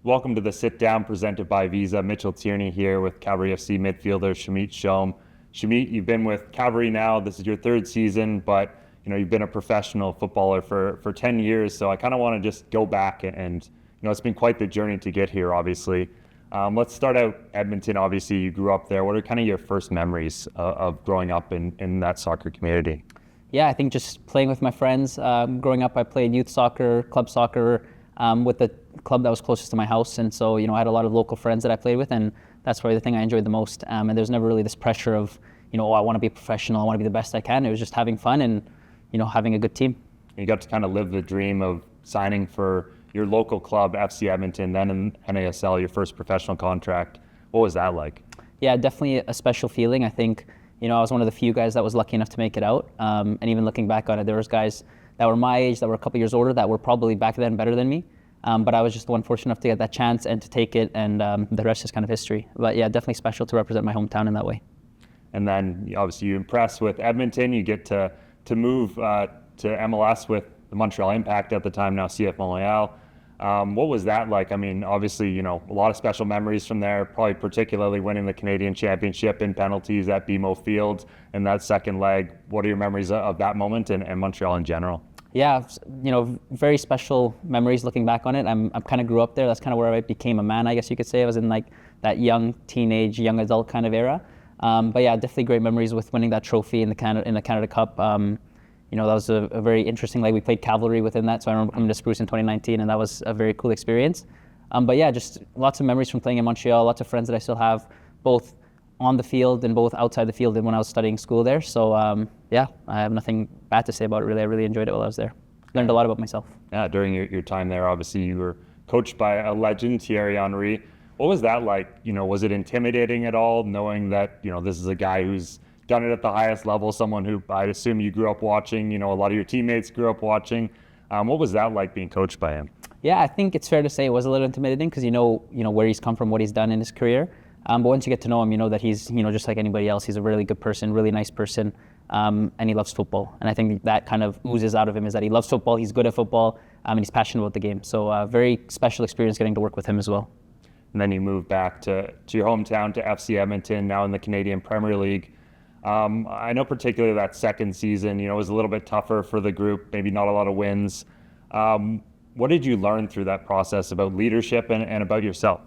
Welcome to the sit down presented by Visa. Mitchell Tierney here with Cavalry FC midfielder Shamit Shome. Shamit, you've been with Cavalry now. This is your third season, but you've been a professional footballer for 10 years. So I kind of want to just go back and it's been quite the journey to get here, obviously. Let's start out Edmonton. Obviously, you grew up there. What are kind of your first memories of growing up in that soccer community? Yeah, I think just playing with my friends. Growing up, I played youth soccer, club soccer with the club that was closest to my house. And so, I had a lot of local friends that I played with, and that's probably the thing I enjoyed the most. And there's never really this pressure of, I want to be a professional, I want to be the best I can. It was just having fun and, having a good team. You got to kind of live the dream of signing for your local club, FC Edmonton, then in NASL, your first professional contract. What was that like? Yeah, definitely a special feeling. I think, I was one of the few guys that was lucky enough to make it out. And even looking back on it, there was guys that were my age, that were a couple years older, that were probably back then better than me. But I was just the one fortunate enough to get that chance and to take it, and the rest is kind of history. But yeah, definitely special to represent my hometown in that way. And then obviously you impress with Edmonton. You get to move to MLS with the Montreal Impact at the time, now CF Montreal. What was that like? I mean, obviously, a lot of special memories from there, probably particularly winning the Canadian Championship in penalties at BMO Field in that second leg. What are your memories of that moment and Montreal in general? Yeah, very special memories looking back on it. I'm kind of grew up there. That's kind of where I became a man, I guess you could say. I was in like that young teenage, young adult kind of era. But yeah, definitely great memories with winning that trophy in the Canada Cup. That was a very interesting leg. We played Cavalry within that, so I remember coming to Spruce in 2019, and that was a very cool experience. But yeah, just lots of memories from playing in Montreal, lots of friends that I still have, both on the field and both outside the field and when I was studying school there. So yeah, I have nothing bad to say about it, really. I really enjoyed it while I was there. Learned a lot about myself. Yeah, during your time there, obviously you were coached by a legend, Thierry Henry. What was that like? Was it intimidating at all, knowing that, this is a guy who's done it at the highest level, someone who I assume you grew up watching, a lot of your teammates grew up watching. What was that like being coached by him? Yeah, I think it's fair to say it was a little intimidating because you know where he's come from, what he's done in his career. But once you get to know him, you know that he's, just like anybody else. He's a really good person, really nice person, and he loves football. And I think that kind of oozes out of him, is that he loves football, he's good at football, and he's passionate about the game. So very special experience getting to work with him as well. And then you moved back to your hometown, to FC Edmonton, now in the Canadian Premier League. I know particularly that second season, was a little bit tougher for the group, maybe not a lot of wins. What did you learn through that process about leadership and about yourself?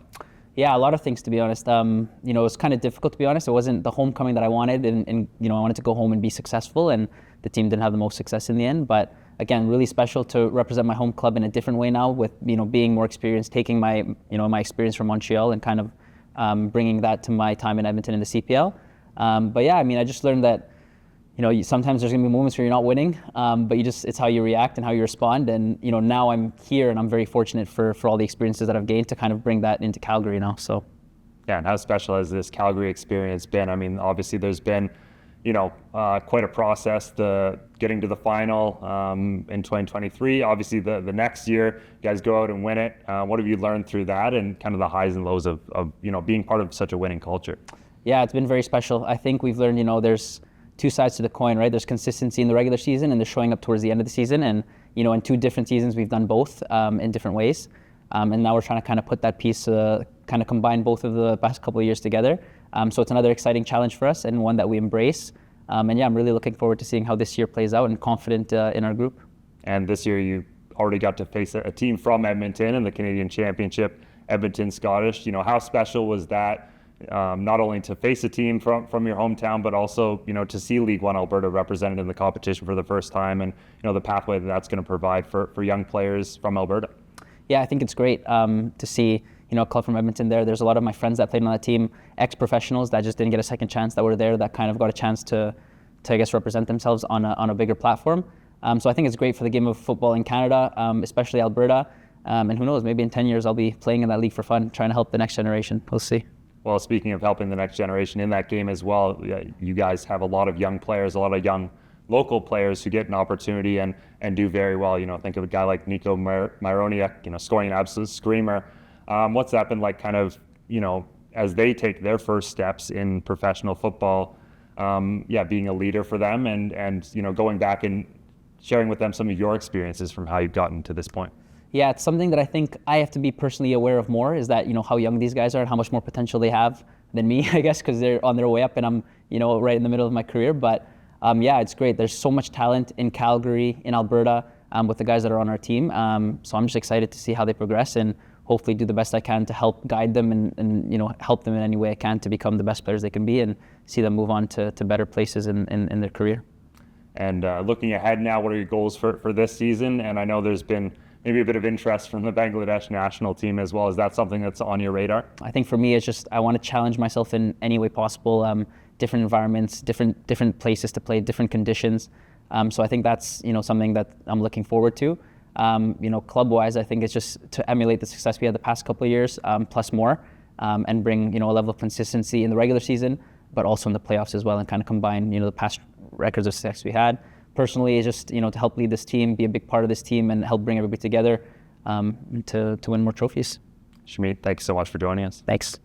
Yeah, a lot of things, to be honest. It was kind of difficult, to be honest. It wasn't the homecoming that I wanted, and I wanted to go home and be successful, and the team didn't have the most success in the end. But again, really special to represent my home club in a different way now, with being more experienced, taking my my experience from Montreal and kind of bringing that to my time in Edmonton in the CPL. But yeah, I just learned that sometimes there's gonna be moments where you're not winning, but it's how you react and how you respond. And now I'm here, and I'm very fortunate for all the experiences that I've gained to kind of bring that into Calgary now. So yeah, and how special has this Calgary experience been? Obviously there's been quite a process, getting to the final in 2023. Obviously the next year you guys go out and win it. What have you learned through that, and kind of the highs and lows of being part of such a winning culture? Yeah, it's been very special. I think we've learned there's two sides to the coin, right? There's consistency in the regular season, and there's showing up towards the end of the season. And in two different seasons we've done both in different ways. And now we're trying to kind of put that piece, kind of combine both of the past couple of years together. So it's another exciting challenge for us, and one that we embrace. And yeah, I'm really looking forward to seeing how this year plays out, and confident in our group. And this year you already got to face a team from Edmonton in the Canadian Championship, Edmonton Scottish. How special was that? Not only to face a team from your hometown, but also to see League One Alberta represented in the competition for the first time, and the pathway that's going to provide for young players from Alberta. Yeah, I think it's great to see a club from Edmonton there. There's a lot of my friends that played on that team, ex-professionals that just didn't get a second chance, that were there, that kind of got a chance to I guess represent themselves on a bigger platform. So I think it's great for the game of football in Canada, especially Alberta. And who knows, maybe in 10 years I'll be playing in that league for fun, trying to help the next generation. We'll see. Well, speaking of helping the next generation in that game as well, you guys have a lot of young players, a lot of young local players who get an opportunity and do very well. Think of a guy like Nico Myroniak, scoring an absolute screamer. What's that been like, kind of, as they take their first steps in professional football, being a leader for them and going back and sharing with them some of your experiences from how you've gotten to this point? Yeah, it's something that I think I have to be personally aware of more, is that, how young these guys are and how much more potential they have than me, I guess, because they're on their way up and I'm, right in the middle of my career. But yeah, it's great. There's so much talent in Calgary, in Alberta, with the guys that are on our team. So I'm just excited to see how they progress and hopefully do the best I can to help guide them and help them in any way I can to become the best players they can be and see them move on to better places in their career. And looking ahead now, what are your goals for this season? And I know there's been maybe a bit of interest from the Bangladesh national team as well. Is that something that's on your radar? I think for me, it's just I want to challenge myself in any way possible. Different environments, different places to play, different conditions. So I think that's something that I'm looking forward to. Club-wise, I think it's just to emulate the success we had the past couple of years, plus more, and bring a level of consistency in the regular season, but also in the playoffs as well, and kind of combine the past records of success we had. Personally, it's just to help lead this team, be a big part of this team, and help bring everybody together to win more trophies. Shamit, thanks so much for joining us. Thanks.